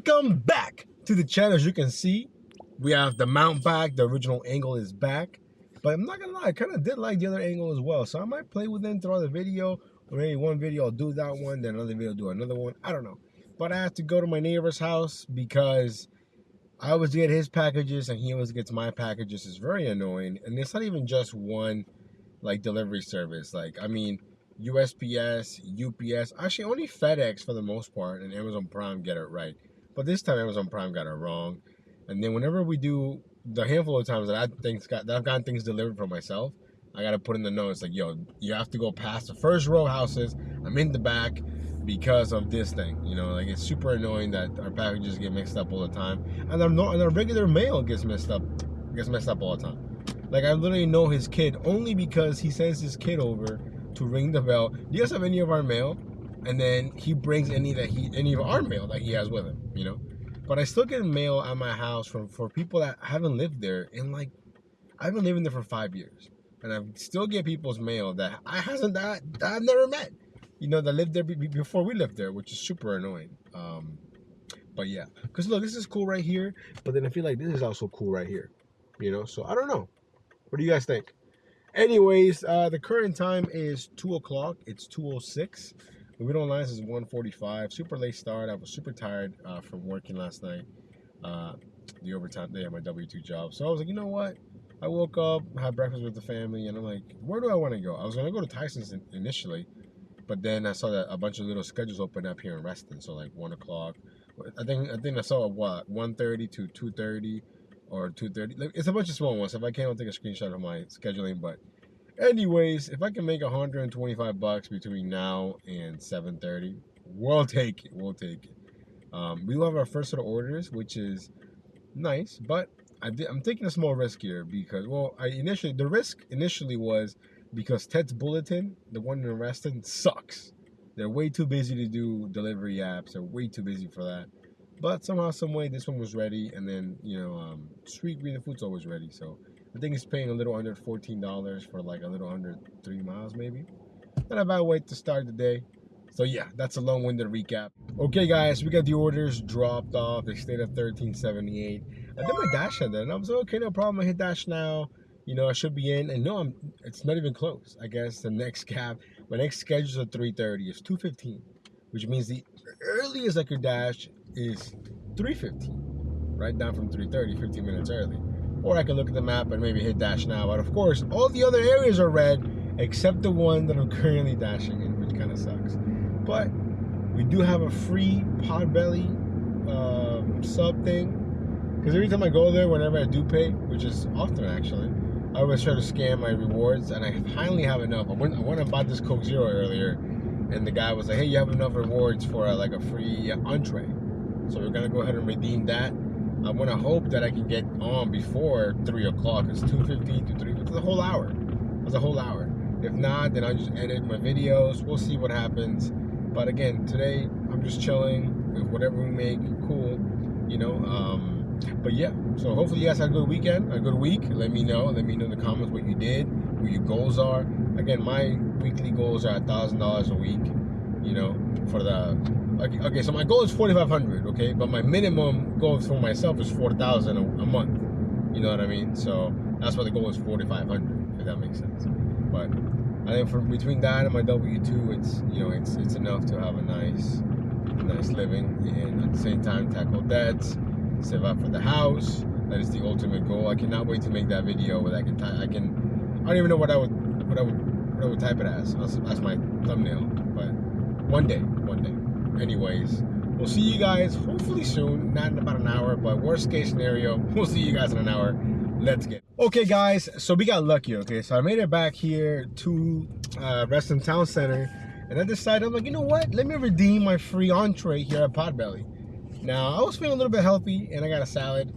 Welcome back to the channel. As you can see, we have the mount back. The original angle is back. But I'm not gonna lie, I kind of did like the other angle as well. So I might play with it throughout the video. Or maybe one video I'll do that one, then another video I'll do another one. I don't know. But I have to go to my neighbor's house because I always get his packages and he always gets my packages. It's very annoying. And it's not even just one like delivery service. Like, I mean, USPS, UPS, actually only FedEx for the most part, and Amazon Prime get it right. But this time Amazon Prime got it wrong. And then whenever we do the handful of times that I've gotten things delivered for myself, I gotta put in the notes like, yo, you have to go past the first row of houses. I'm in the back because of this thing. You know, like it's super annoying that our packages get mixed up all the time, and our regular mail gets messed up all the time. Like I literally know his kid only because he sends his kid over to ring the bell. Do you guys have any of our mail? And then he brings any of our mail that he has with him, you know. But I still get mail at my house for people that haven't lived there in like, I've been living there for 5 years, and I still get people's mail that I've never met, you know, that lived there before we lived there, which is super annoying. But yeah, because look, this is cool right here, but then I feel like this is also cool right here, you know. So I don't know. What do you guys think? Anyways, the current time is 2 o'clock. It's 2:06. The video online is 1:45. Super late start. I was super tired from working last night. The overtime day at my W-2 job. So I was like, you know what? I woke up, had breakfast with the family, and I'm like, where do I want to go? I was going to go to Tyson's initially, but then I saw that a bunch of little schedules open up here in Reston. So like 1 o'clock. I think I saw what, 1:30 to 2:30. Or 2:30. It's a bunch of small ones. If I can, I'll take a screenshot of my scheduling. But anyways, if I can make $125 between now and 7:30, we'll take it. We'll take it. We will have our first set of orders, which is nice. But I'm taking a small risk here because, well, the risk initially was because Ted's Bulletin, the one in Reston, sucks. They're way too busy to do delivery apps. They're way too busy for that. But somehow, some way, this one was ready, and then, you know, Sweet Green Food's always ready. So I think it's paying a little under $14 for like a little under 3 miles, maybe. Not a bad way to start the day. So yeah, that's a long-winded recap. Okay, guys, we got the orders dropped off. They stayed at $13.78. I did my dash at that, and I was like, okay, no problem. I hit dash now. You know, I should be in, and no, it's not even close. I guess the next cab, my next schedule is at 3:30. It's 2:15, which means the earliest I could dash is 3:15, right down from 3:30, 15 minutes early. Or I can look at the map and maybe hit dash now. But of course, all the other areas are red except the one that I'm currently dashing in, which kind of sucks. But we do have a free Podbelly sub thing, because every time I go there, whenever I do pay, which is often actually, I always try to scan my rewards, and I finally have enough. I went and bought this Coke Zero earlier, and the guy was like, hey, you have enough rewards for like a free entree. So we're gonna go ahead and redeem that. I wanna hope that I can get on before 3 o'clock. It's 2:15 to 3. It's a whole hour. It's a whole hour. If not, then I'll just edit my videos. We'll see what happens. But again, today I'm just chilling with whatever we make. Cool, you know. But yeah. So hopefully you guys had a good weekend, a good week. Let me know. Let me know in the comments what you did, what your goals are. Again, my weekly goals are $1,000 a week. You know, for the okay, so my goal is 4,500, okay, but my minimum goal for myself is 4,000 a month. You know what I mean? So that's why the goal is 4,500, if that makes sense. But I think for between that and my W-2, it's, you know, it's enough to have a nice living, and at the same time tackle debts, save up for the house. That is the ultimate goal. I cannot wait to make that video where I don't even know what I would type it as my thumbnail, but one day. Anyways, we'll see you guys hopefully soon, not in about an hour, but worst case scenario, we'll see you guys in an hour. Let's get it. Okay, guys, so we got lucky, okay? So I made it back here to Reston Town Center, and I decided, I'm like, you know what? Let me redeem my free entree here at Podbelly. Now, I was feeling a little bit healthy, and I got a salad,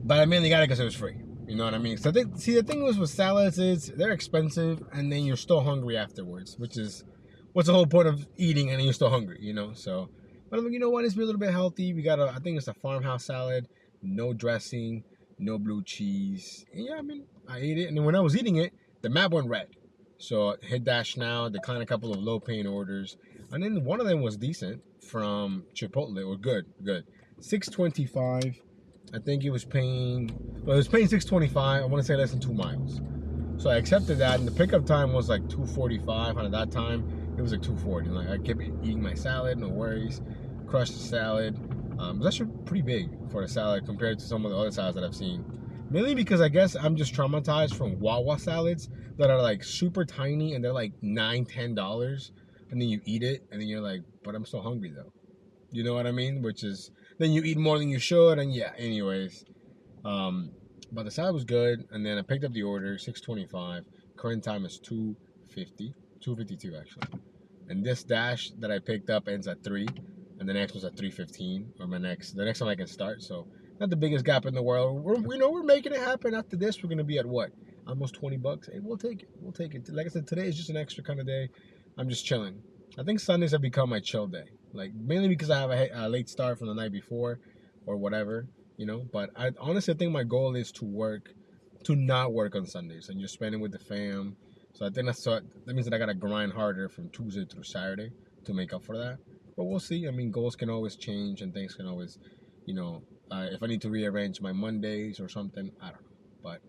but I mainly got it because it was free. You know what I mean? So the thing was with salads is they're expensive, and then you're still hungry afterwards, which is what's the whole point of eating and then you're still hungry, you know? So, but I'm like, you know what? It's been a little bit healthy. We got I think it's a farmhouse salad, no dressing, no blue cheese. And yeah, I mean, I ate it. And then when I was eating it, the map went red. So hit dash now, decline a couple of low paying orders. And then one of them was decent from Chipotle, or good. $6.25. I think he was paying, well, he was paying $6.25. I want to say less than 2 miles. So I accepted that, and the pickup time was like $2.45. And at that time, it was like $2.40. Like, I kept eating my salad, no worries. Crushed the salad. It was actually pretty big for a salad compared to some of the other salads that I've seen. Mainly because I guess I'm just traumatized from Wawa salads that are like super tiny and they're like $9, $10. And then you eat it, and then you're like, but I'm still hungry though. You know what I mean? Which is, then you eat more than you should, and yeah, anyways. But the salad was good, and then I picked up the order, $6.25. Current time is $2.50, $2.52 actually. And this dash that I picked up ends at 3, and the next one's at 3:15, or the next time I can start. So not the biggest gap in the world. We're making it happen. After this, we're gonna be at what? Almost $20. Hey, we'll take it. We'll take it. Like I said, today is just an extra kind of day. I'm just chilling. I think Sundays have become my chill day. Like, mainly because I have a late start from the night before, or whatever, you know. But I honestly think my goal is to not work on Sundays and just spend it with the fam. So I think that means that I gotta grind harder from Tuesday through Saturday to make up for that. But we'll see. I mean, goals can always change and things can always, you know, if I need to rearrange my Mondays or something, I don't know. But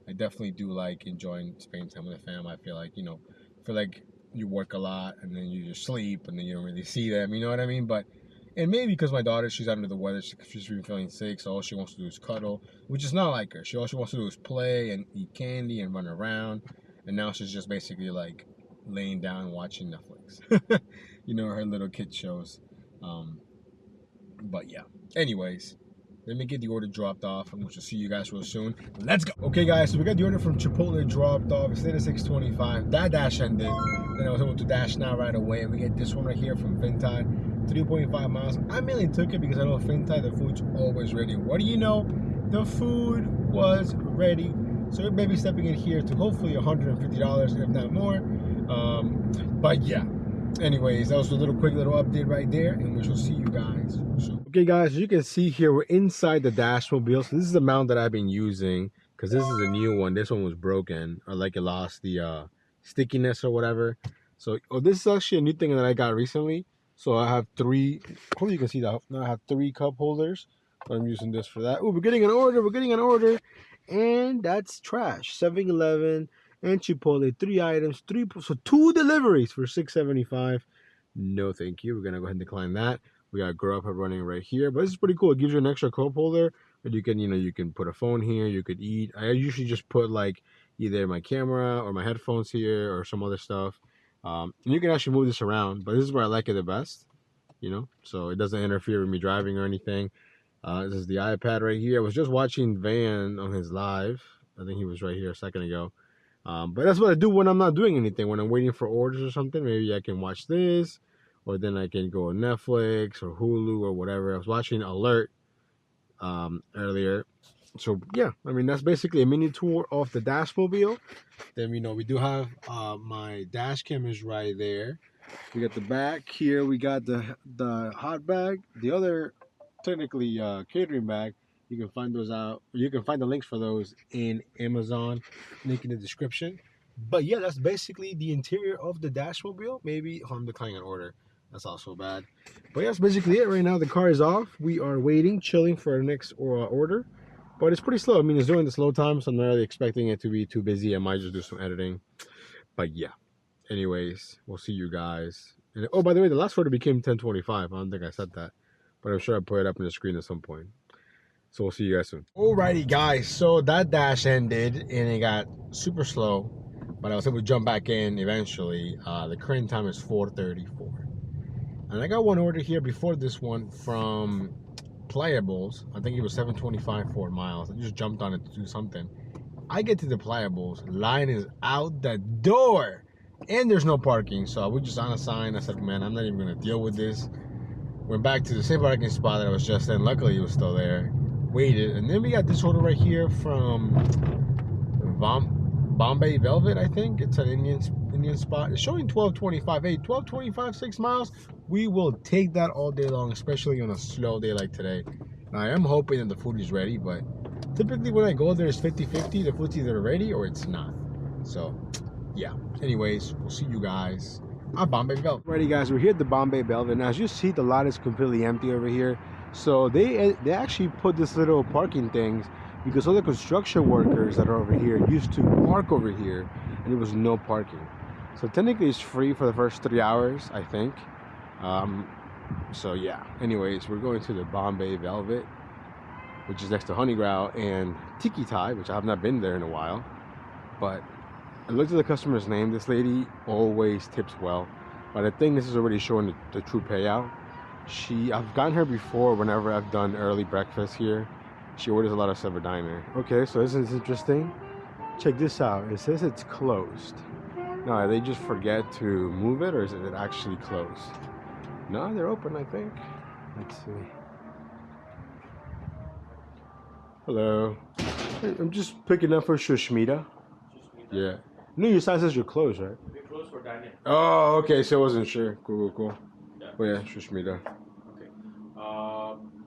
I definitely do like enjoying spending time with the fam. I feel like, you work a lot and then you just sleep and then you don't really see them, you know what I mean? But, and maybe because my daughter, she's under the weather, she's been feeling sick, so all she wants to do is cuddle, which is not like her. All she wants to do is play and eat candy and run around, and now she's just basically like laying down and watching Netflix. You know, her little kid shows. But yeah, anyways, let me get the order dropped off, and we'll see you guys real soon. Let's go. Okay, guys, so we got the order from Chipotle dropped off. It stayed at $6.25. That dash ended. Then I was able to dash now right away, and we get this one right here from Fintai, 3.5 miles. I mainly took it because I know Fintai, the food's always ready. What do you know? The food was ready. So we're maybe stepping in here to hopefully $150, if not more. But yeah. Anyways, that was a quick little update right there, and we shall see you guys soon. Okay, guys, as you can see here, we're inside the Dashmobile. So this is the mount that I've been using, because this is a new one. This one was broken, or like it lost the stickiness or whatever. So this is actually a new thing that I got recently. So I have 3, hopefully you can see that. Now I have 3 cup holders, but I'm using this for that. Oh, we're getting an order, and that's trash. 7-Eleven and Chipotle, 3 items, 2 deliveries for $6.75. No, thank you. We're gonna go ahead and decline that. We got Grow Up running right here, but this is pretty cool. It gives you an extra cup holder, but you can put a phone here. You could eat. I usually just put like either my camera or my headphones here or some other stuff. And you can actually move this around, but this is where I like it the best, so it doesn't interfere with me driving or anything. This is the iPad right here. I was just watching Van on his live. I think he was right here a second ago. But that's what I do when I'm not doing anything. When I'm waiting for orders or something, maybe I can watch this, or then I can go on Netflix or Hulu or whatever. I was watching Alert earlier. So yeah, I mean, that's basically a mini tour of the Dashmobile. Then we do have my dash cam is right there. We got the back here. We got the hot bag, the other technically catering bag. You can find those out. You can find the links for those in Amazon, link in the description. But yeah, that's basically the interior of the Dashmobile. Maybe I'm declining an order. That's also bad. But yeah, that's basically it. Right now the car is off. We are waiting, chilling for our next order. But it's pretty slow. I mean, it's doing the slow time, so I'm not really expecting it to be too busy. I might just do some editing. But yeah. Anyways, we'll see you guys. And, oh, by the way, the last order became 1025. I don't think I said that, but I'm sure I'll put it up on the screen at some point. So we'll see you guys soon. Alrighty, guys. So that dash ended, and it got super slow, but I was able to jump back in eventually. The current time is 4:34. And I got one order here before this one from Playables. I think it was 725 4 miles. I just jumped on it to do something. I get to the Playables. Line is out the door. And there's no parking, so I was just on a sign. I said, man, I'm not even going to deal with this. Went back to the same parking spot that I was just in. Luckily, it was still there. Waited. And then we got this order right here from Bombay Velvet, I think. It's an Indian spot. It's showing 1225. Hey, 1225, 6 miles. We will take that all day long, especially on a slow day like today. Now, I am hoping that the food is ready, but typically when I go there, it's 50-50. The food's either ready or it's not. So yeah, anyways, we'll see you guys at Bombay Velvet. Alrighty, guys, we're here at the Bombay Velvet. Now, as you see, the lot is completely empty over here. So they actually put this little parking things because all the construction workers that are over here used to park over here, and it was no parking. So technically it's free for the first 3 hours, I think. So yeah, anyways, we're going to the Bombay Velvet, which is next to Honey Growl, and Tiki Thai, which I have not been there in a while. But I looked at the customer's name. This lady always tips well, but I think this is already showing the true payout. I've gotten her before whenever I've done early breakfast here. She orders a lot of silver diner. Okay, so this is interesting. Check this out. It says it's closed. Now, they just forget to move it, or is it actually closed? No, they're open, I think. Let's see. Hello. Hey, I'm just picking up for Shushmita. Yeah. No, your sign says you're closed, right? We're closed for dining. Oh, okay. So I wasn't sure. Cool. Yeah. Oh yeah, Shushmita. Okay.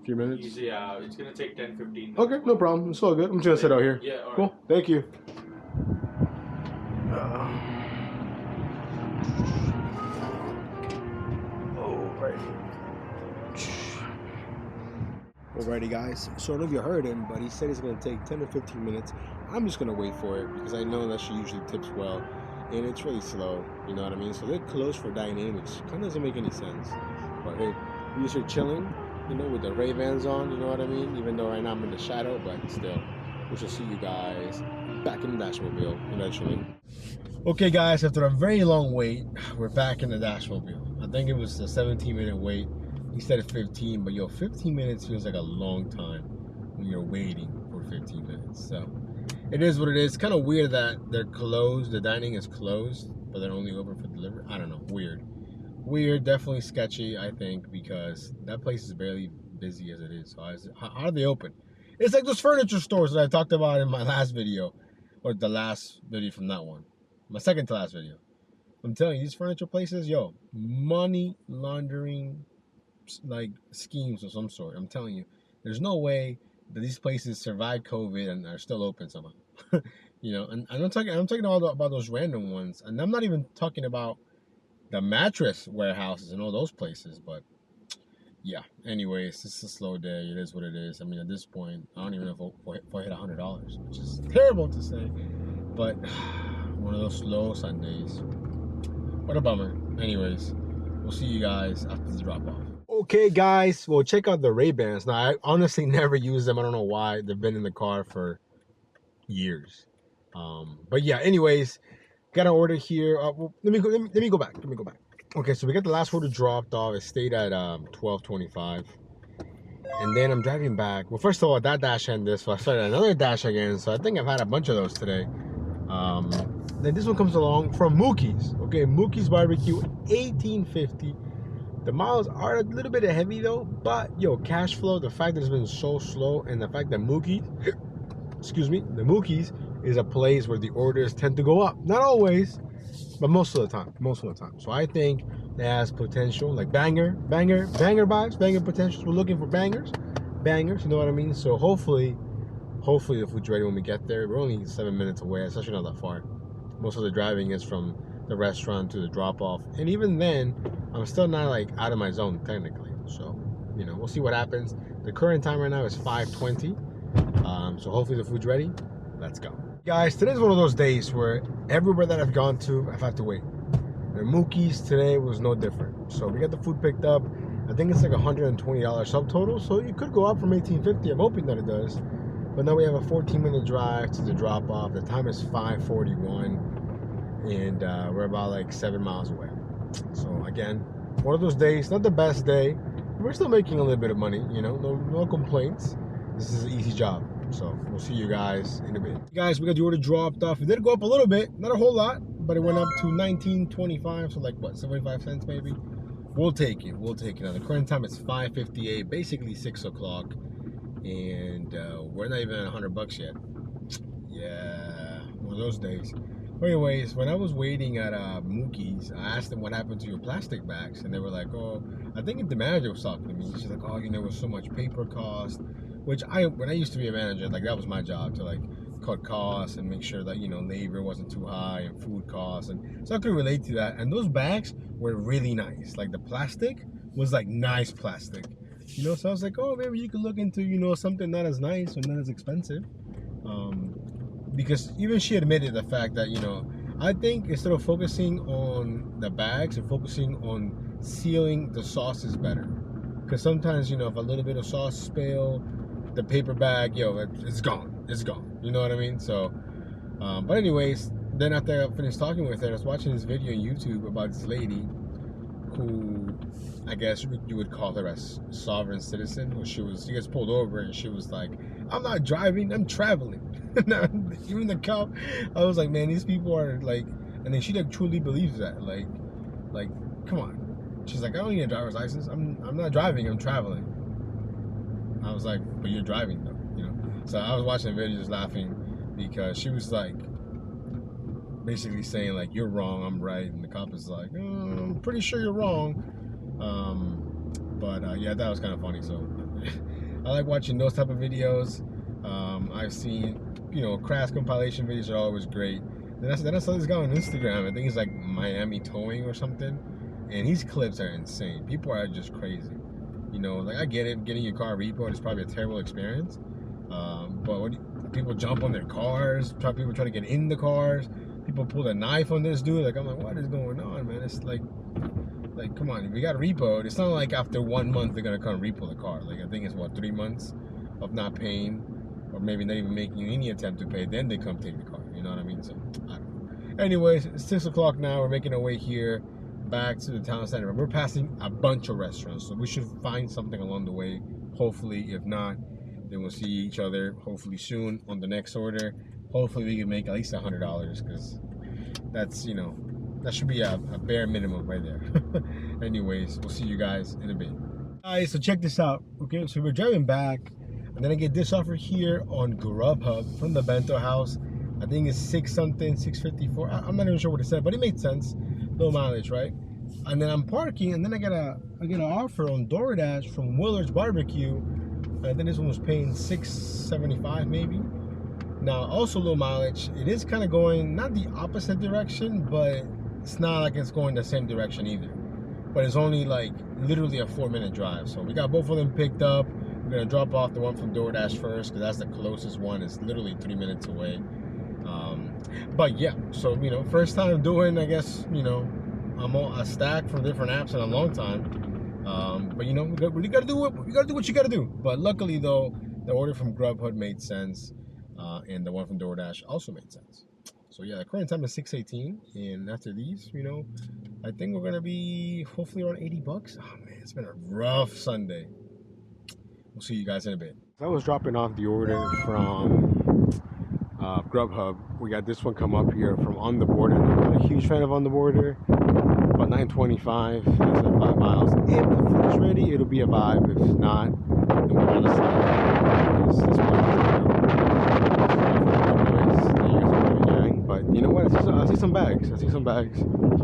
Few minutes. Easy. It's gonna take 10-15 minutes. Okay, no problem. It's all good. I'm just gonna sit out here. Yeah. All right. Cool. Thank you. Alrighty guys, so I don't know if you heard him, but he said it's going to take 10 or 15 minutes. I'm just going to wait for it because I know that she usually tips well, and it's really slow, you know what I mean? So they're closed for dine-in, which kind of doesn't make any sense. But hey, we're just here chilling, you know, with the Ray-Bans on, you know what I mean? Even though right now I'm in the shadow, but still, we shall see you guys back in the Dashmobile eventually. Okay guys, after a very long wait, we're back in the Dashmobile. I think it was a 17-minute wait. He said 15, but yo, 15 minutes feels like a long time when you're waiting for 15 minutes. So it is what it is. Kind of weird that they're closed. The dining is closed, but they're only open for delivery. I don't know. Weird. Definitely sketchy, I think, because that place is barely busy as it is. So how are they open? It's like those furniture stores that I talked about in my last video, or the last video from that one, my second to last video. I'm telling you, these furniture places, yo, money laundering like schemes of some sort. I'm telling you, there's no way that these places survive COVID and are still open somehow. You know, and I'm talking about those random ones, and I'm not even talking about the mattress warehouses and all those places. But yeah, anyways, it's a slow day. It is what it is. I mean, at this point, I don't even know if I hit $100, which is terrible to say, but one of those slow Sundays. What a bummer. Anyways, we'll see you guys after the drop off. Okay guys, well, check out the Ray-Bans. Now, I honestly never use them. I don't know why. They've been in the car for years. But yeah, anyways, got an order here. Well, let me go back. Okay, so we got the last order dropped off. It stayed at 12:25. And then I'm driving back. Well, first of all, that dash ended this, so I started another dash again. So I think I've had a bunch of those today. Then this one comes along from Mookie's. Okay, Mookie's Barbecue, $18.50. The miles are a little bit heavy though, but yo, cash flow, the fact that it's been so slow, and the fact that Mookie's is a place where the orders tend to go up. Not always, but most of the time. So I think it has potential, like banger vibes, banger potentials. We're looking for bangers, you know what I mean? So hopefully the food's ready when we get there. We're only 7 minutes away. It's actually not that far. Most of the driving is from the restaurant to the drop-off, and even then I'm still not like out of my zone technically. So you know, we'll see what happens. The current time right now is 5:20, so hopefully the food's ready. Let's go, guys. Today's one of those days where everywhere that I've gone to, I've had to wait. The Mookie's today was no different. So we got the food picked up. I think it's like $120 subtotal, so it could go up from $18.50. I'm hoping that it does. But now we have a 14-minute drive to the drop-off. The time is 5:41. And we're about like 7 miles away. So again, one of those days, not the best day. We're still making a little bit of money, you know, no complaints. This is an easy job. So we'll see you guys in a bit. Guys, we got the order dropped off. It did go up a little bit, not a whole lot, but it went up to $19.25, so like what, 75 cents maybe? We'll take it. Now the current time is 5:58, basically 6 o'clock, and we're not even at $100 yet. Yeah, one of those days. Anyways, when I was waiting at Mookie's, I asked them what happened to your plastic bags, and they were like, oh, I think the manager was talking to me. She's like, oh, you know, it was so much paper cost, which when I used to be a manager, like that was my job, to like cut costs and make sure that, you know, labor wasn't too high and food costs, and so I could relate to that. And those bags were really nice. Like the plastic was like nice plastic. You know, so I was like, oh, maybe you could look into, you know, something not as nice or not as expensive. Because even she admitted the fact that, you know, I think instead of focusing on the bags and focusing on sealing the sauce is better. Because sometimes, you know, if a little bit of sauce spill, the paper bag, yo, it's gone. It's gone. You know what I mean? So, but anyways, then after I finished talking with her, I was watching this video on YouTube about this lady who, I guess you would call her a sovereign citizen. Who she gets pulled over and she was like, I'm not driving, I'm traveling. Even the cop, I was like, man, these people are like, and then she like truly believes that, like, come on. She's like, I don't need a driver's license. I'm not driving, I'm traveling. I was like, but you're driving though, you know. So I was watching the video just laughing because she was like, basically saying like, you're wrong, I'm right, and the cop is like, I'm pretty sure you're wrong. Yeah, that was kind of funny. So I like watching those type of videos. I've seen, you know, crash compilation videos are always great. Then I saw this guy on Instagram. I think he's like Miami Towing or something, and his clips are insane. People are just crazy. You know, like I get it, getting your car repoed is probably a terrible experience. But people jump on their cars, people try to get in the cars. People pull a knife on this dude. Like, I'm like, what is going on, man? It's like, come on, if you got repoed, it's not like after 1 month they're gonna come repo the car. Like, I think it's what, 3 months of not paying, or maybe not even making any attempt to pay. Then they come take the car. You know what I mean? So I don't know. Anyways, it's 6 o'clock now. We're making our way here back to the town center. We're passing a bunch of restaurants, so we should find something along the way. Hopefully, if not, then we'll see each other hopefully soon on the next order. Hopefully we can make at least $100 because that's, you know, that should be a bare minimum right there. Anyways, we'll see you guys in a bit. Guys, so check this out. Okay, so we're driving back, and then I get this offer here on Grubhub from the Bento House. I think it's 654. I'm not even sure what it said, but it made sense. Low mileage, right? And then I'm parking, and then I get an offer on Doordash from Willard's Barbecue. I think this one was paying $675 maybe. Now, also low mileage. It is kind of going not the opposite direction, but it's not like it's going the same direction either. But it's only like literally a 4-minute drive. So we got both of them picked up. We're gonna drop off the one from DoorDash first because that's the closest one. It's literally 3 minutes away. But yeah, so you know, first time doing, I guess, you know, I'm on a stack from different apps in a long time. But you know, you gotta do what you gotta do. But luckily though, the order from Grubhub made sense, and the one from DoorDash also made sense. So yeah, the current time is 6:18, and after these, you know, I think we're gonna be hopefully around $80. Oh man, it's been a rough Sunday. We'll see you guys in a bit. I was dropping off the order from Grubhub. We got this one come up here from On the Border. I'm a huge fan of On the Border. About 925, that's at 5 miles. If the food is ready, it'll be a vibe. If not, then we're gonna see. But you know what? I see some bags. So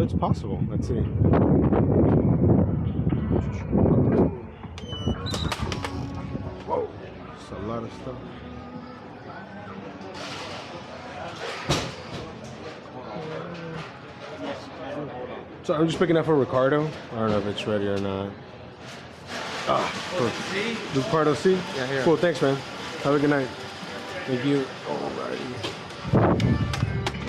it's possible. Let's see. Whoa, it's a lot of stuff. So I'm just picking up for Ricardo. I don't know if it's ready or not. Ricardo C? Yeah, here. Cool, thanks, man. Have a good night. Thank you. Alrighty.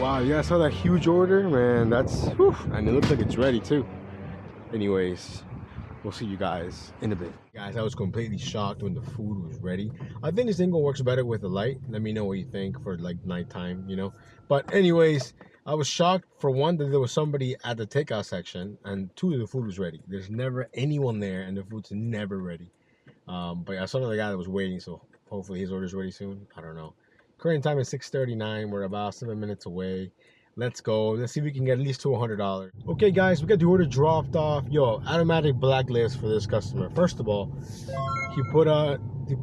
Wow, you guys saw that huge order? Man, that's, whew, and it looks like it's ready too. Anyways, we'll see you guys in a bit. Guys, I was completely shocked when the food was ready. I think this angle works better with the light. Let me know what you think for like nighttime, you know. But anyways, I was shocked for one that there was somebody at the takeout section, and two, the food was ready. There's never anyone there, and the food's never ready. But I saw another guy that was waiting, so hopefully his order's ready soon. I don't know. Current time is 6:39. We're about 7 minutes away. Let's go. Let's see if we can get at least to $100. Okay, guys, we got the order dropped off. Yo, automatic blacklist for this customer. First of all, he put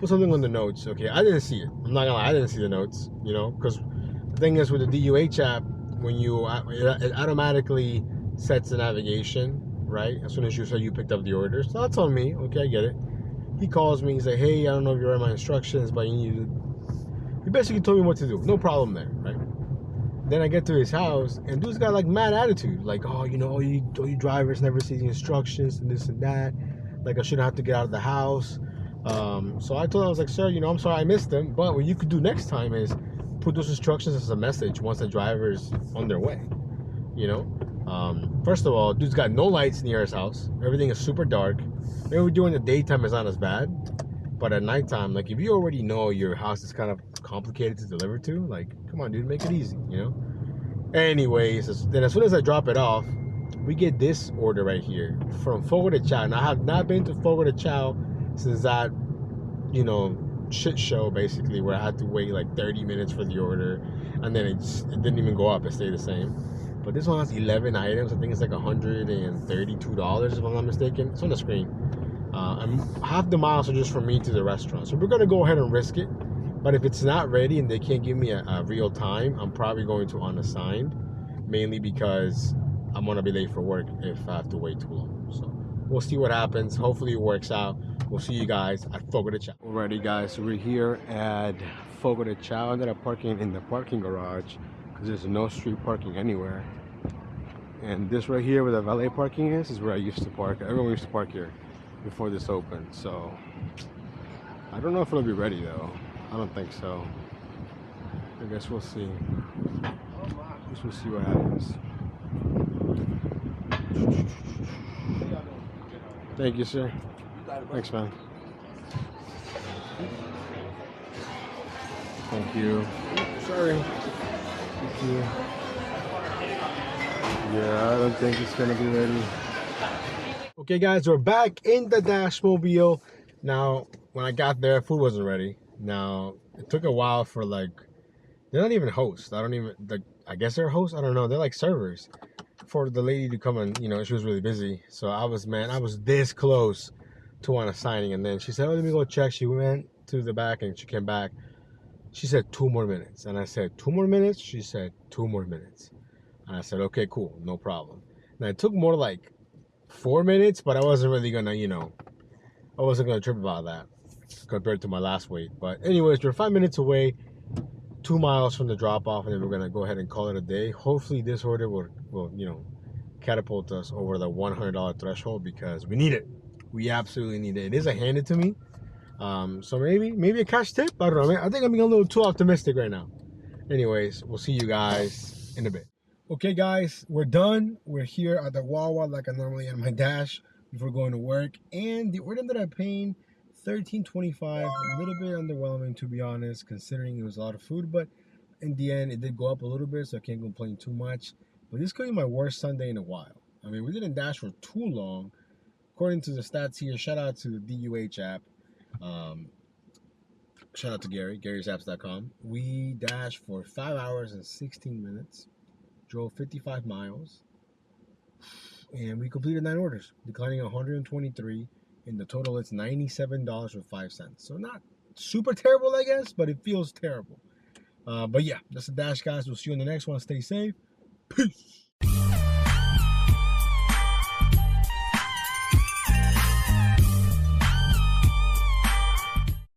something on the notes. Okay, I didn't see it. I'm not gonna lie, I didn't see the notes. You know, because the thing is with the DUH app, when it automatically sets the navigation, right? As soon as you say you picked up the order. So that's on me. Okay, I get it. He calls me. He's like, hey, I don't know if you read my instructions, but you need to. He basically told me what to do. No problem there, right? Then I get to his house, and dude's got like mad attitude. Like, oh, you know, all you drivers never see the instructions and this and that. like I shouldn't have to get out of the house. So I told him, I was like, sir, you know, I'm sorry I missed them, but what you could do next time is put those instructions as a message once the driver's on their way. You know, first of all, dude's got no lights near his house. Everything is super dark. Maybe during the daytime it's not as bad, but at nighttime, like if you already know your house is kind of complicated to deliver to, like, come on, dude, make it easy, you know. Anyways, then as soon as I drop it off, we get this order right here from Fogo de Chao. Now, I have not been to Fogo de Chao since that, you know, shit show basically where I had to wait like 30 minutes for the order, and then it didn't even go up, it stayed the same. But this one has 11 items. I think it's like $132 if I'm not mistaken. It's on the screen. And half the miles are just from me to the restaurant. So we're gonna go ahead and risk it. But if it's not ready and they can't give me a real time, I'm probably going to unassigned, mainly because I'm gonna be late for work if I have to wait too long. So we'll see what happens. Hopefully it works out. We'll see you guys at Fogo de Chao. Alrighty guys, so we're here at Fogo de Chao. I ended up parking in the parking garage because there's no street parking anywhere. And this right here where the valet parking is where I used to park. Everyone used to park here before this opened. So I don't know if it'll be ready though. I don't think so. I guess we'll see. I guess we'll see what happens. Thank you, sir. Thanks, man. Thank you. Sorry. Thank you. Yeah, I don't think it's gonna be ready. Okay, guys, we're back in the Dash Mobile. Now, when I got there, food wasn't ready. Now, it took a while for like, they're not even hosts. I don't even, like, I guess they're hosts. I don't know. They're like servers for the lady to come and, you know, she was really busy. So I was this close to on assigning. And then she said, oh, let me go check. She went to the back and she came back. She said 2 more minutes. And I said, 2 more minutes? She said, 2 more minutes. And I said, okay, cool, no problem. Now, it took more like 4 minutes, but I wasn't really gonna, you know, I wasn't gonna trip about that compared to my last wait. But anyways, we're 5 minutes away, 2 miles from the drop off, and then we're gonna go ahead and call it a day. Hopefully this order will you know, catapult us over the $100 threshold because we need it. We absolutely need it. It is a handed to me. So maybe a cash tip. I don't know. I think I'm being a little too optimistic right now. Anyways, we'll see you guys in a bit. Okay, guys, we're done. We're here at the Wawa like I normally am my Dash before going to work, and the order ended up paying $13.25. A little bit underwhelming, to be honest, considering it was a lot of food. But in the end, it did go up a little bit, so I can't complain too much. But this could be my worst Sunday in a while. I mean, we didn't dash for too long. According to the stats here, shout out to the DUH app. Shout out to Gary'sApps.com. We dashed for 5 hours and 16 minutes. Drove 55 miles, and we completed 9 orders, declining 123. In the total, it's $97.05. So not super terrible, I guess, but it feels terrible. But yeah, that's the Dash, guys. We'll see you in the next one. Stay safe. Peace.